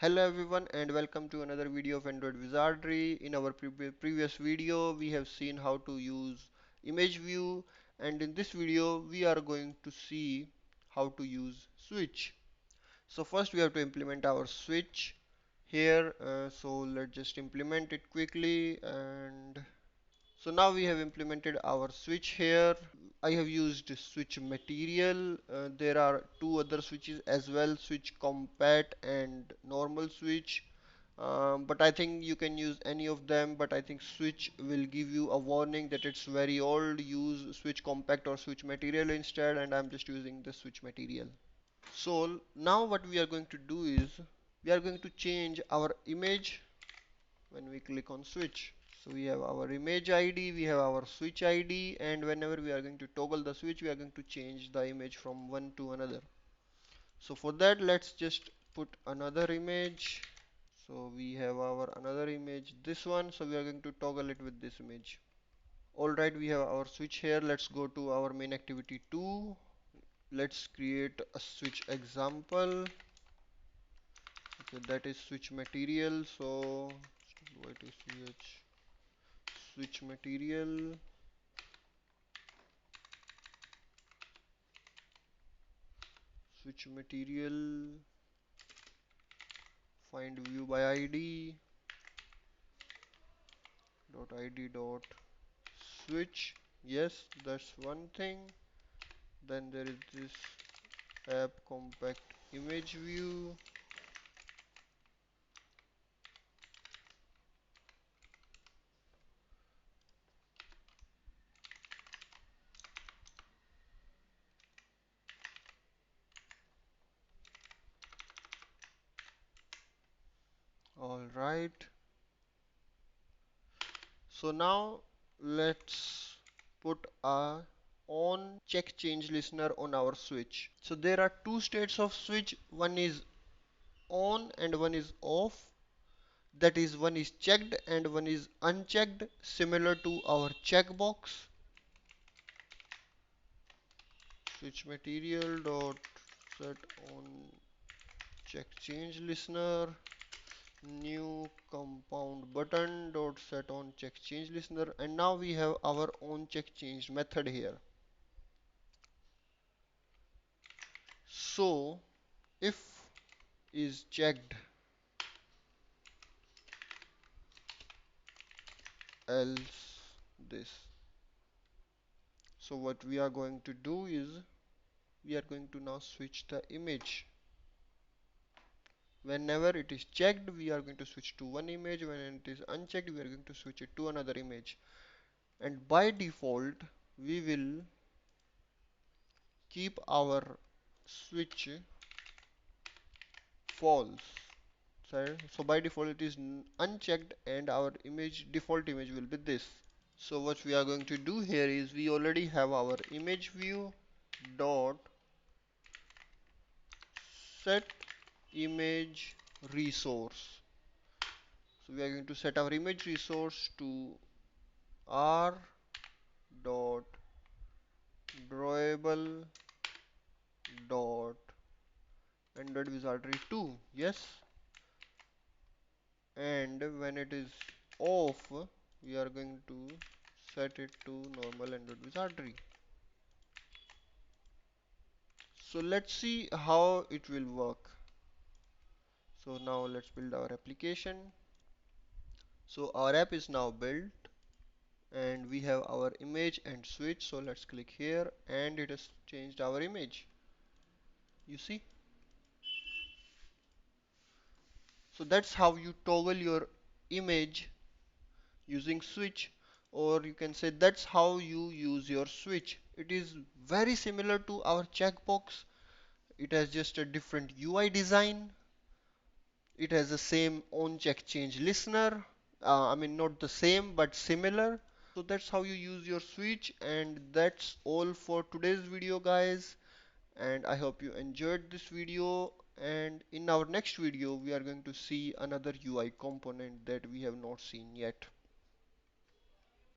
Hello everyone and welcome to another video of Android Wizardry. In our previous video we have seen how to use image view, and in this video we are going to see how to use switch. So first we have to implement our switch here. So let's just implement it quickly. And so now we have implemented our switch here. I have used SwitchMaterial. There are two other switches as well, SwitchCompat and normal switch. But I think you can use any of them, but I think switch will give you a warning that it's very old. Use switch compact or switch material instead, and I'm just using the switch material. So now what we are going to do is we are going to change our image when we click on switch. So we have our image ID, we have our switch ID, and whenever we are going to toggle the switch, we are going to change the image from one to another. So for that, let's just put another image. So we have our another image, this one. So we are going to toggle it with this image. Alright, we have our switch here. Let's go to our main activity 2. Let's create a switch example. Okay, that is switch material. So switch material, switch material, find view by id dot id dot switch. Yes, that's one thing. Then there is this app compact image view. All right. So now let's put a on check change listener on our switch. So there are two states of switch. One is on and one is off. That is, one is checked and one is unchecked, similar to our checkbox. Switch material dot set on check change listener, new compound button dot set on check change listener, and now we have our own check change method here. So if is checked, else this. So what we are going to do is we are going to now switch the image. Whenever it is checked, we are going to switch to one image. When it is unchecked, we are going to switch it to another image. And by default, we will keep our switch false. So by default it is unchecked, and our image default image will be this. So what we are going to do here is we already have our image view dot set image resource. So we are going to set our image resource to r dot drawable dot Android Wizardry 2. Yes, and when it is off, we are going to set it to normal Android Wizardry. So let's see how it will work. So now let's build our application. So our app is now built and we have our image and switch. So let's click here and it has changed our image. You see? So that's how you toggle your image using switch, or you can say that's how you use your switch. It is very similar to our checkbox. It has just a different UI design. It has the same on check change listener. I mean, not the same, but similar. So that's how you use your switch, and that's all for today's video, guys. And I hope you enjoyed this video. And in our next video, we are going to see another UI component that we have not seen yet.